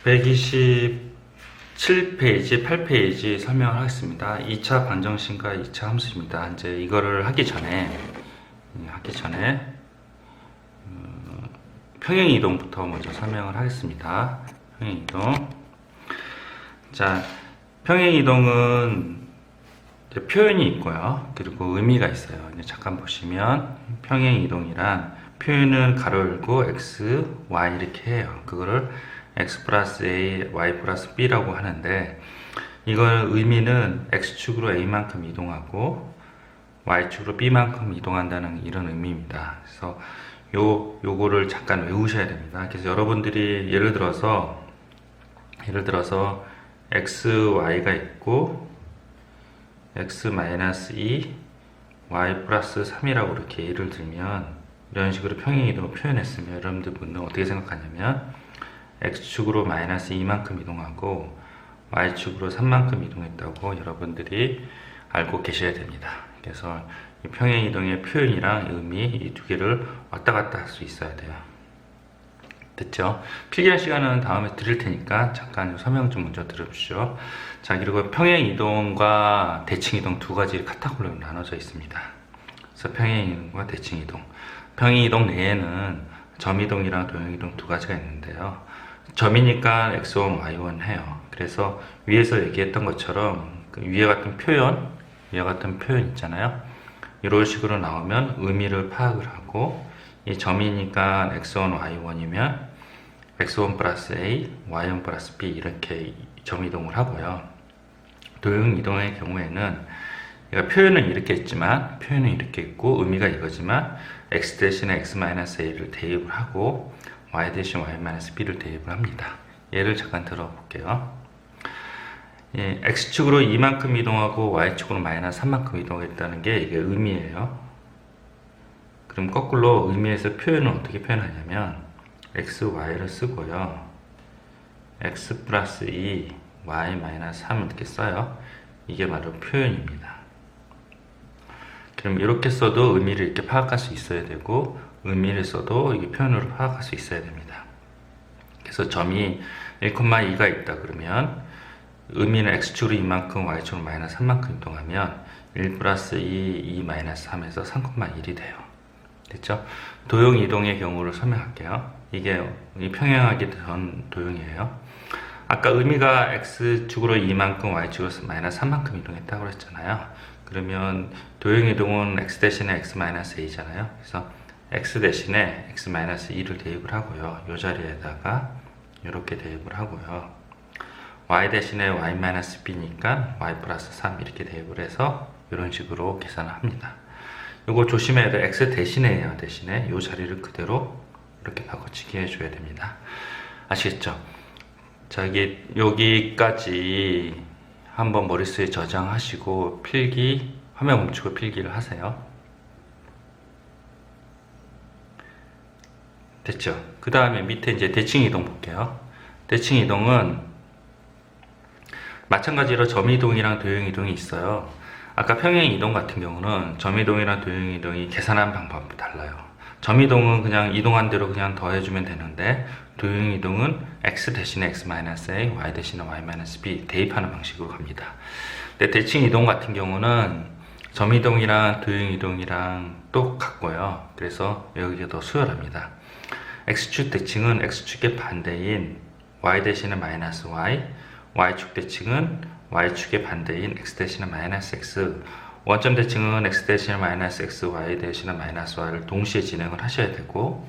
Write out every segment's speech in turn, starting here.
127페이지, 8페이지 설명을 하겠습니다. 2차 방정식과 2차 함수입니다. 이제 이거를 하기 전에 평행 이동부터 먼저 설명을 하겠습니다. 평행 이동. 자, 평행 이동은 표현이 있고요. 그리고 의미가 있어요. 이제 잠깐 보시면 평행 이동이란 표현은 가로 열고 x, y 이렇게 해요. 그거를 x 플러스 a, y 플러스 b라고 하는데, 이걸 의미는 x축으로 a만큼 이동하고 y축으로 b만큼 이동한다는 이런 의미입니다. 그래서 요거를 잠깐 외우셔야 됩니다. 그래서 여러분들이 예를 들어서 x, y가 있고 x-2, y 플러스 3이라고 이렇게 예를 들면, 이런 식으로 평행이동을 표현했으면 여러분들은 어떻게 생각하냐면 x축으로 마이너스 2만큼 이동하고 y축으로 3만큼 이동했다고 여러분들이 알고 계셔야 됩니다. 그래서 이 평행이동의 표현이랑 의미, 이 두 개를 왔다 갔다 할 수 있어야 돼요. 됐죠? 필기할 시간은 다음에 드릴 테니까 잠깐 설명 좀 먼저 들어보시죠. 자, 그리고 평행이동과 대칭이동 두 가지 카테고리로 나눠져 있습니다. 그래서 평행이동과 대칭이동. 평행이동 내에는 점이동이랑 도형이동 두 가지가 있는데요. 점이니까 x1, y1 해요. 그래서 위에서 얘기했던 것처럼 그 위에 같은 표현 있잖아요. 이런 식으로 나오면 의미를 파악을 하고, 이 점이니까 x1, y1이면 x1 플러스 a, y1 플러스 b 이렇게 점이동을 하고요. 도형이동의 경우에는 표현은 이렇게 있지만, 표현은 이렇게 있고 의미가 이거지만 x 대신에 x-a를 대입을 하고 y 대신 y-b를 대입을 합니다. 예를 잠깐 들어볼게요. 예, x축으로 2만큼 이동하고 y축으로 마이너스 3만큼 이동했다는 게 이게 의미예요. 그럼 거꾸로 의미에서 표현은 어떻게 표현하냐면 x, y를 쓰고요. x 플러스 2, y 마이너스 3 이렇게 써요. 이게 바로 표현입니다. 그럼 이렇게 써도 의미를 이렇게 파악할 수 있어야 되고, 의미를 써도 이게 표현으로 파악할 수 있어야 됩니다. 그래서 점이 1,2가 있다 그러면 의미는 x축으로 2만큼, y축으로 마이너스 3만큼 이동하면 1 플러스 2, 2 마이너스 3에서 3,1이 돼요. 됐죠? 도형 이동의 경우를 설명할게요. 이게 평행하기 전 도형이에요. 아까 의미가 x축으로 2만큼, y축으로 마이너스 3만큼 이동했다고 그랬잖아요. 그러면 도형 이동은 x 대신에 x-a잖아요. 그래서 x 대신에 x-2를 대입을 하고요. 이 자리에다가 이렇게 대입을 하고요. y 대신에 y-b니까 y 플러스 3 이렇게 대입을 해서 이런 식으로 계산을 합니다. 이거 조심해야 돼요. x 대신에요. 대신에 이 자리를 그대로 이렇게 바꿔치기 해줘야 됩니다. 아시겠죠? 자, 여기까지 한번 머릿속에 저장하시고 필기, 화면 멈추고 필기를 하세요. 됐죠? 그 다음에 밑에 이제 대칭이동 볼게요. 대칭이동은 마찬가지로 점이동이랑 도형이동이 있어요. 아까 평행이동 같은 경우는 점이동이랑 도형이동이 계산하는 방법이 달라요. 점이동은 그냥 이동한 대로 그냥 더해주면 되는데, 도형이동은 x 대신에 x-a, y 대신에 y-b 대입하는 방식으로 갑니다. 근데 대칭이동 같은 경우는 점이동이랑 do형이동이랑 똑같고요. 그래서 여기가 더 수월합니다. x축 대칭은 x축의 반대인 y 대신에 마이너스 y, y축 대칭은 y축의 반대인 x 대신에 마이너스 x, 원점 대칭은 x 대신에 마이너스 x, y 대신에 마이너스 y를 동시에 진행을 하셔야 되고,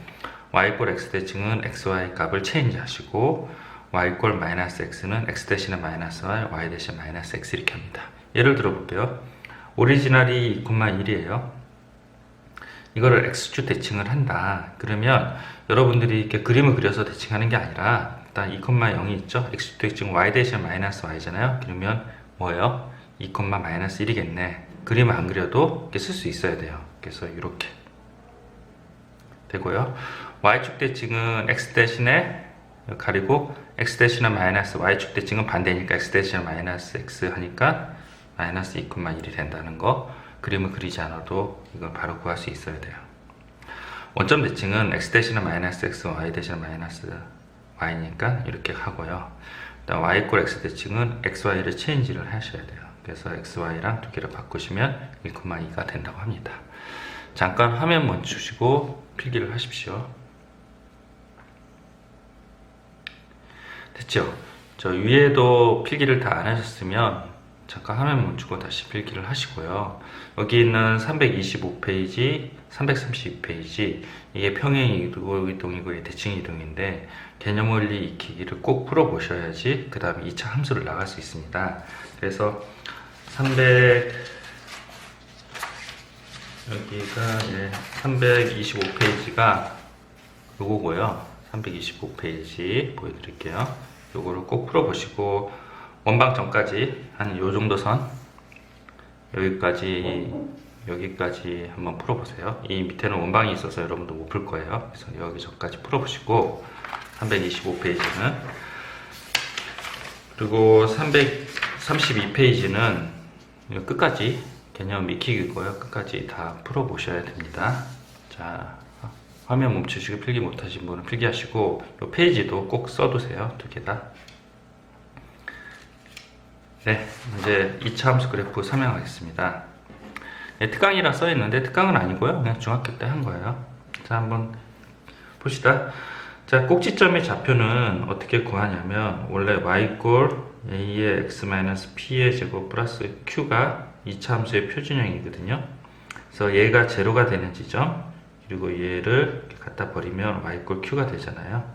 y 이꼴 x 대칭은 x, y 값을 체인지 하시고, y 이꼴 마이너스 x는 x 대신에 마이너스 y, y 대신에 마이너스 x 이렇게 합니다. 예를 들어 볼게요. 오리지널이 2,1이에요. 이거를 x축 대칭을 한다. 그러면 여러분들이 이렇게 그림을 그려서 대칭하는 게 아니라, 일단 2,0이 있죠? x축 대칭 y 대신에 마이너스 y잖아요. 그러면 뭐예요? 2, 마이너스 1이겠네. 그림을 안 그려도 이렇게 쓸 수 있어야 돼요. 그래서 이렇게 되고요. y축 대칭은 x 대신에 가리고 x 대신에 마이너스 y축 대칭은 반대니까 x 대신에 마이너스 x 하니까 마이너스 2,1이 된다는 거, 그림을 그리지 않아도 이걸 바로 구할 수 있어야 돼요. 원점 대칭은 x 대신에 마이너스 x, y 대신에 마이너스 y니까 이렇게 하고요. 일단 y equal x 대칭은 xy를 체인지를 하셔야 돼요. 그래서 xy랑 두 개를 바꾸시면 1,2가 된다고 합니다. 잠깐 화면 멈추시고 필기를 하십시오. 됐죠? 저 위에도 필기를 다 안 하셨으면 잠깐 화면 멈추고 다시 필기를 하시고요. 여기 있는 325페이지, 332페이지 이게 평행 이동이고 대칭 이동인데 개념 원리 익히기를 꼭 풀어 보셔야지 그 다음에 2차 함수를 나갈 수 있습니다. 그래서 325페이지가 요거고요. 325페이지 보여드릴게요. 요거를 꼭 풀어 보시고 원방 전까지 한 요 정도 선 여기까지 한번 풀어보세요. 이 밑에는 원방이 있어서 여러분도 못 풀 거예요. 그래서 여기 저까지 풀어보시고 325페이지는 그리고 332페이지는 끝까지 개념 익히기고요. 끝까지 다 풀어보셔야 됩니다. 자, 화면 멈추시고 필기 못하신 분은 필기하시고 이 페이지도 꼭 써두세요. 두 개 다. 네, 이제 2차 함수 그래프 설명하겠습니다. 네, 특강이라 써있는데 특강은 아니고요. 그냥 중학교 때 한 거예요. 자, 한번 봅시다. 자, 꼭지점의 좌표는 어떻게 구하냐면 원래 y a의 x-p의 제곱 플러스 q가 2차 함수의 표준형이거든요. 그래서 얘가 제로가 되는 지점 그리고 얘를 이렇게 갖다 버리면 y q가 되잖아요.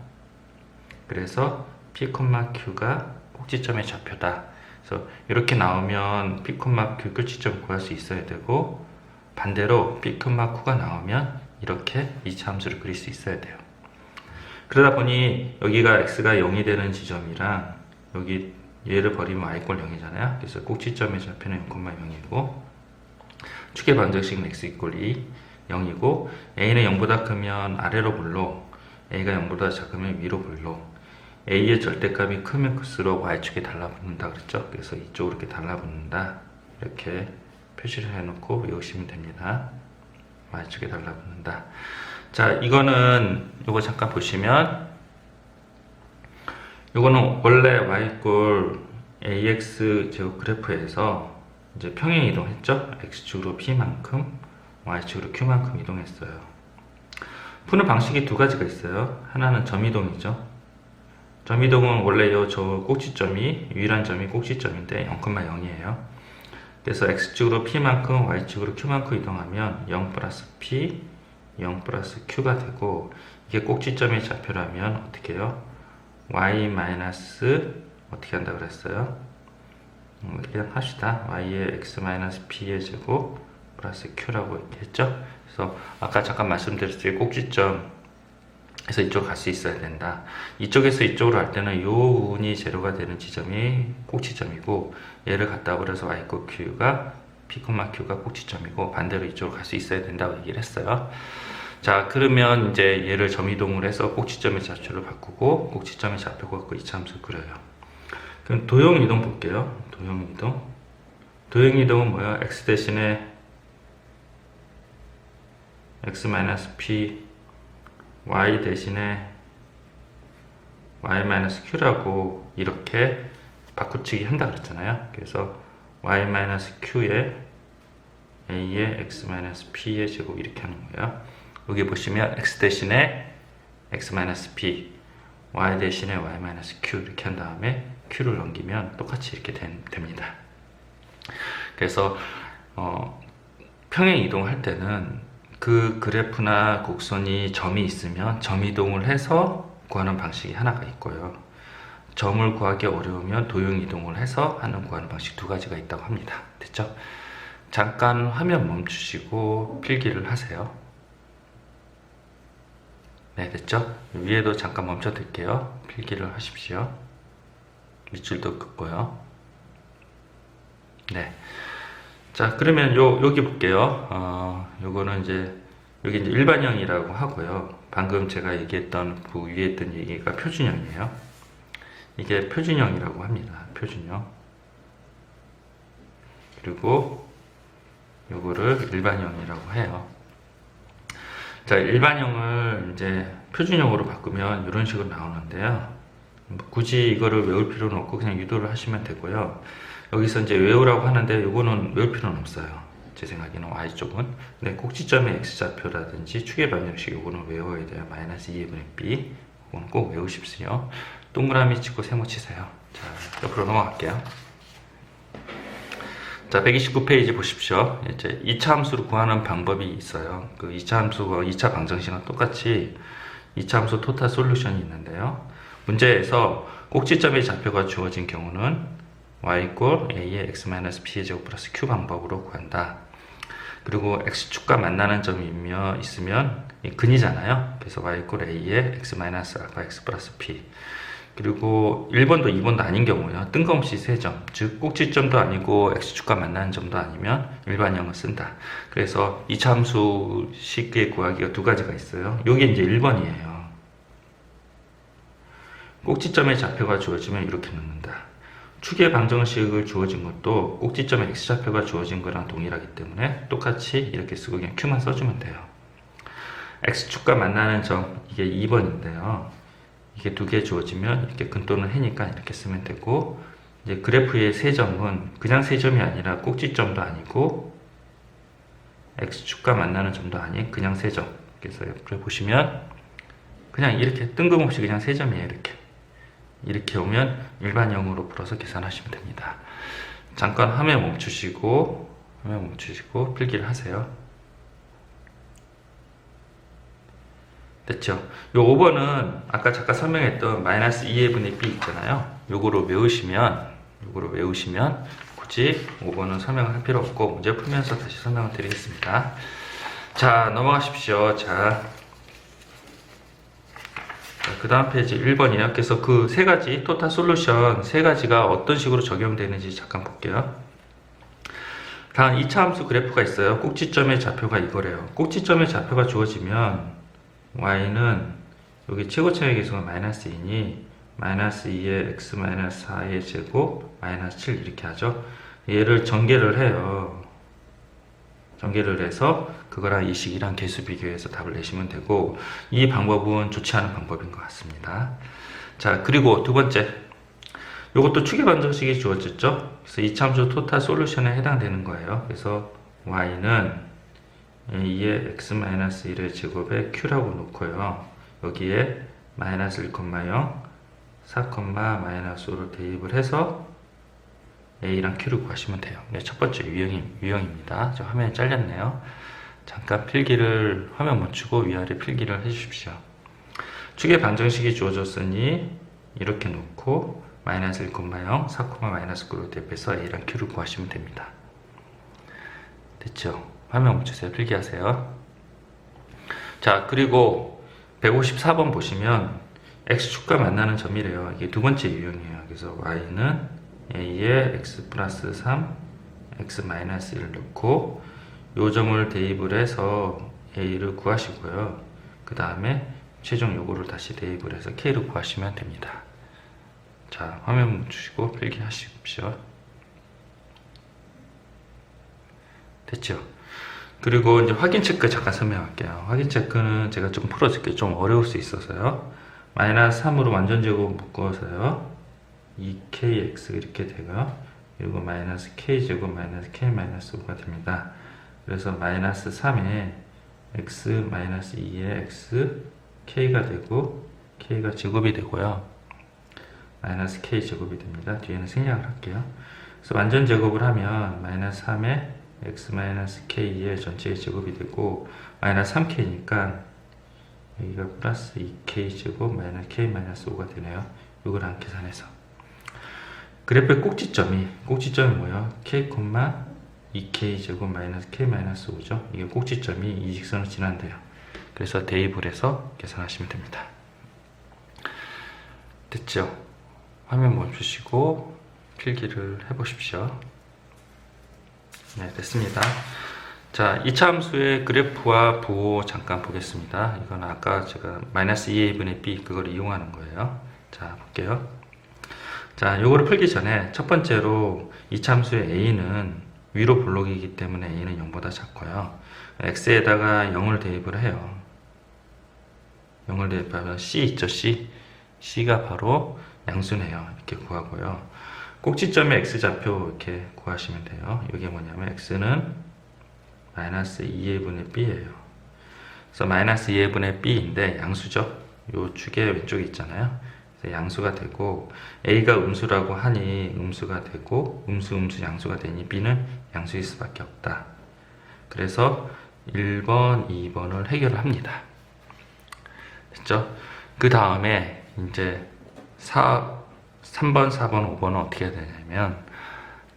그래서 p, q가 꼭지점의 좌표다. 그래서 이렇게 나오면 p, q 끝지점 구할 수 있어야 되고 반대로 p, q가 나오면 이렇게 2차 함수를 그릴 수 있어야 돼요. 그러다 보니 여기가 x가 0이 되는 지점이랑 여기 얘를 버리면 y 0이잖아요. 그래서 꼭지점의 좌표는 0,0이고 축의 반적식은 x 2 0이고 a는 0보다 크면 아래로 볼록 a가 0보다 작으면 위로 볼록 a의 절대값이 크면 클수록 y축에 달라붙는다 그랬죠. 그래서 이쪽으로 이렇게 달라붙는다 이렇게 표시를 해놓고 외우시면 됩니다. y축에 달라붙는다. 자, 이거는 요거 잠깐 보시면 요거는 원래 y ax 제곱 그래프에서 이제 평행 이동했죠. x축으로 p만큼 y축으로 q만큼 이동했어요. 푸는 방식이 두 가지가 있어요. 하나는 점이동이죠. 점이동은 원래 저 꼭지점이 유일한 점이 꼭지점인데 0,0이에요. 그래서 x축으로 p만큼 y축으로 q만큼 이동하면 0 플러스 p 0 플러스 q가 되고 이게 꼭지점의 좌표라면 어떻게 해요? y 마이너스 어떻게 한다 그랬어요? 그냥 합시다. y의 x 마이너스 p의 제곱 플러스 q라고 이렇게 했죠. 그래서 아까 잠깐 말씀드렸듯이 꼭지점에서 이쪽으로 갈 수 있어야 된다. 이쪽에서 이쪽으로 할 때는 요 운이 제로가 되는 지점이 꼭지점이고 얘를 갖다 버려서 y q가 p, q가 꼭지점이고 반대로 이쪽으로 갈 수 있어야 된다고 얘기를 했어요. 자, 그러면 이제 얘를 점이동을 해서 꼭지점의 좌표를 바꾸고 꼭지점의 좌표 갖고 2차 함수 그려요. 그럼 도형이동 볼게요. 도형이동은 뭐야? x 대신에 x-p y 대신에 y-q라고 이렇게 바꾸치기 한다 그랬잖아요. 그래서 y-q에 a의 x-p의 제곱 이렇게 하는 거예요. 여기 보시면 x 대신에 x-p y 대신에 y-q 이렇게 한 다음에 q를 넘기면 똑같이 이렇게 됩니다. 그래서 평행 이동할 때는 그 그래프나 곡선이 점이 있으면 점 이동을 해서 구하는 방식이 하나가 있고요. 점을 구하기 어려우면 도형 이동을 해서 구하는 방식 두 가지가 있다고 합니다. 됐죠? 잠깐 화면 멈추시고 필기를 하세요. 네, 됐죠? 위에도 잠깐 멈춰 드릴게요. 필기를 하십시오. 밑줄도 긋고요. 네. 자, 그러면 여기 볼게요. 요거는 여기 이제 일반형이라고 하고요. 방금 제가 얘기했던 그 위에 있던 얘기가 표준형이에요. 이게 표준형이라고 합니다. 표준형. 그리고 요거를 일반형이라고 해요. 자, 일반형을 이제 표준형으로 바꾸면 이런 식으로 나오는데요. 뭐 굳이 이거를 외울 필요는 없고 그냥 유도를 하시면 되고요. 여기서 이제 외우라고 하는데 요거는 외울 필요는 없어요. 제 생각에는 Y쪽은. 근데 꼭지점의 X좌표라든지 축의 방정식 요거는 외워야 돼요. 마이너스 2분의 B. 이건 꼭 외우십시오. 동그라미 치고 세모 치세요. 자, 옆으로 넘어갈게요. 자, 129페이지 보십시오. 이제 2차 함수를 구하는 방법이 있어요. 그 2차 함수와 2차 방정식은 똑같이 2차 함수 토탈 솔루션이 있는데요. 문제에서 꼭지점의 좌표가 주어진 경우는 y = a의 x-b의 제곱 플러스 q 방법으로 구한다. 그리고 x축과 만나는 점이 있으면 근이잖아요. 그래서 y = a의 x-알파 x 플러스 p. 그리고 1번도 2번도 아닌 경우요. 뜬금없이 3점, 즉 꼭지점도 아니고 x축과 만나는 점도 아니면 일반형을 쓴다. 그래서 2차 함수 쉽게 구하기가 두 가지가 있어요. 요게 이제 1번이에요. 꼭지점의 좌표가 주어지면 이렇게 넣는다. 축의 방정식을 주어진 것도 꼭지점의 x좌표가 주어진 거랑 동일하기 때문에 똑같이 이렇게 쓰고 그냥 q만 써주면 돼요. x축과 만나는 점, 이게 2번인데요. 이게 두 개 주어지면 이렇게 근 또는 해니까 이렇게 쓰면 되고, 이제 그래프의 세 점은 그냥 세 점이 아니라 꼭지점도 아니고 x축과 만나는 점도 아닌 그냥 세 점. 그래서 옆에 보시면 그냥 이렇게 뜬금없이 그냥 세 점이에요. 이렇게 오면 일반형으로 풀어서 계산하시면 됩니다. 잠깐 화면 멈추시고 필기를 하세요. 됐죠? 요 5번은 아까 잠깐 설명했던 마이너스 2분의 b 있잖아요. 요거로 외우시면 굳이 5번은 설명을 할 필요 없고 문제 풀면서 다시 설명을 드리겠습니다. 자, 넘어가십시오. 그 다음 페이지 1번이에요. 그래서 그 세 가지 토탈 솔루션 세 가지가 어떤 식으로 적용되는지 잠깐 볼게요. 다음 2차 함수 그래프가 있어요. 꼭지점의 좌표가 이거래요. 꼭지점의 좌표가 주어지면 y는 여기 최고점의 계수가 마이너스 2니 마이너스 2의 x 마이너스 4의 제곱 마이너스 7 이렇게 하죠. 얘를 전개를 해요. 전개를 해서 그거랑 이 식이랑 개수 비교해서 답을 내시면 되고, 이 방법은 좋지 않은 방법인 것 같습니다. 자, 그리고 두 번째, 이것도 축의 방정식이 주어졌죠. 그래서 이참수 토탈 솔루션에 해당되는 거예요. 그래서 y는 a의 x-1의 제곱에 q라고 놓고요. 여기에 마이너스 1,0, 4, 마이너스 5를 대입을 해서 a랑 q를 구하시면 돼요. 네, 첫 번째 유형입니다. 저 화면이 잘렸네요. 잠깐 필기를 화면 멈추고 위아래 필기를 해주십시오. 축의 방정식이 주어졌으니 이렇게 놓고 마이너스 1,0, 4, 마이너스 9를 대입해서 a랑 q를 구하시면 됩니다. 됐죠? 화면 멈추세요. 필기하세요. 자, 그리고 154번 보시면 x축과 만나는 점이래요. 이게 두 번째 유형이에요. 그래서 y는 a의 x 플러스 3, x 마이너스 1을 넣고 요 점을 대입을 해서 a를 구하시고요. 그 다음에 최종 요거를 다시 대입을 해서 k를 구하시면 됩니다. 자, 화면 멈추시고 필기하십시오. 됐죠? 그리고 이제 확인 체크 잠깐 설명할게요. 확인 체크는 제가 좀 풀어줄게요. 좀 어려울 수 있어서요. 마이너스 3으로 완전 제곱 묶어서요. 2kx 이렇게 되고요. 그리고 마이너스 k제곱 마이너스 k 마이너스 5가 됩니다. 그래서 마이너스 3에 x 마이너스 2에 x k가 되고 k가 제곱이 되고요. 마이너스 k 제곱이 됩니다. 뒤에는 생략을 할게요. 그래서 완전 제곱을 하면 마이너스 3에 x 마이너스 k의 전체의 제곱이 되고 마이너스 3k니까 여기가 플러스 2k 제곱 마이너스 k 마이너스 5가 되네요. 이걸 한 계산해서 그래프의 꼭지점이 뭐예요? k, 2k 제곱 마이너스 k 마이너스 5죠. 이게 꼭지점이 이 직선을 지난대요. 그래서 대입을 해서 계산하시면 됩니다. 됐죠? 화면 멈추시고 필기를 해보십시오. 네, 됐습니다. 자, 2차 함수의 그래프와 부호 잠깐 보겠습니다. 이건 아까 제가 마이너스 2a분의 b 그걸 이용하는 거예요. 자, 볼게요. 자, 요거를 풀기 전에 첫 번째로 2차 함수의 a는 위로 볼록이기 때문에 a는 0보다 작고요. x에다가 0을 대입을 해요. 0을 대입하면 C 있죠, C가 바로 양수네요. 이렇게 구하고요. 꼭지점의 x좌표 이렇게 구하시면 돼요. 이게 뭐냐면 x는 마이너스 2의 분의 b예요. 그래서 마이너스 2의 분의 b인데 양수죠. 요 축의 왼쪽에 있잖아요. 그래서 양수가 되고 a가 음수라고 하니 음수가 되고 음수 양수가 되니 b는 양수일 수밖에 없다. 그래서 1번, 2번을 해결을 합니다. 됐죠? 그 다음에 이제 3번, 4번, 5번은 어떻게 해야 되냐면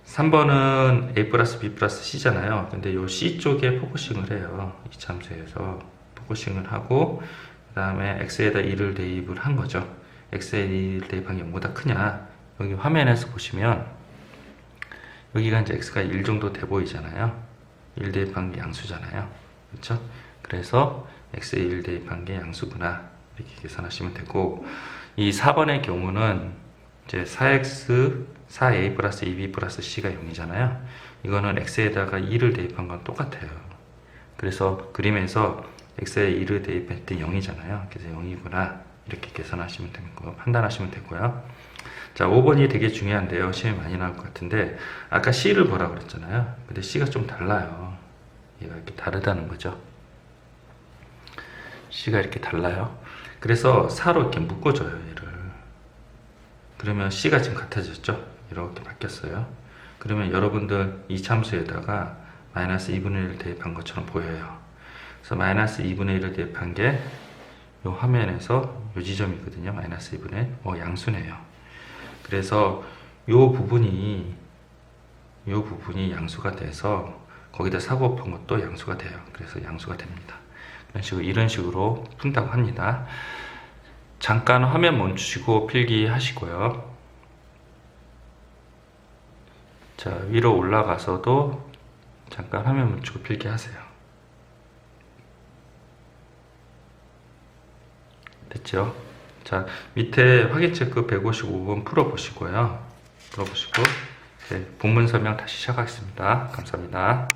3번은 a 플러스 b 플러스 c잖아요. 근데 요 c 쪽에 포커싱을 해요. 이참수에서 포커싱을 하고 그 다음에 x에다 2를 대입을 한 거죠. x에 2를 대입한 게 뭐보다 크냐, 여기 화면에서 보시면 여기가 이제 x가 1 정도 돼 보이잖아요. 1 대입한 게 양수잖아요. 그렇죠? 그래서 x에 1 대입한 게 양수구나, 이렇게 계산하시면 되고, 이 4번의 경우는 이제 4x 4a 플러스 2b 플러스 c가 0이잖아요. 이거는 x에다가 2를 대입한 건 똑같아요. 그래서 그림에서 x에 2를 대입할 때 0이잖아요. 그래서 0이구나, 이렇게 계산하시면 되고 판단하시면 되고요. 자, 5번이 되게 중요한데요. 시험에 많이 나올 것 같은데, 아까 c를 보라고 그랬잖아요. 근데 c가 좀 달라요. 얘가 이렇게 다르다는 거죠. c가 이렇게 달라요. 그래서 4로 이렇게 묶어줘요, 얘를. 그러면 c가 지금 같아졌죠? 이렇게 바뀌었어요. 그러면 여러분들 이 참수에다가 마이너스 2분의 1을 대입한 것처럼 보여요. 그래서 마이너스 2분의 1을 대입한 게 이 화면에서 이 지점이거든요. 마이너스 2분의 1. 양수네요. 그래서 이 부분이 양수가 돼서 거기다 4 곱한 것도 양수가 돼요. 그래서 양수가 됩니다. 이런 식으로 푼다고 합니다. 잠깐 화면 멈추시고 필기 하시고요. 자, 위로 올라가서도 잠깐 화면 멈추고 필기 하세요. 됐죠? 자, 밑에 확인 체크 155번 풀어보시고요. 풀어보시고, 네, 본문 설명 다시 시작하겠습니다. 감사합니다.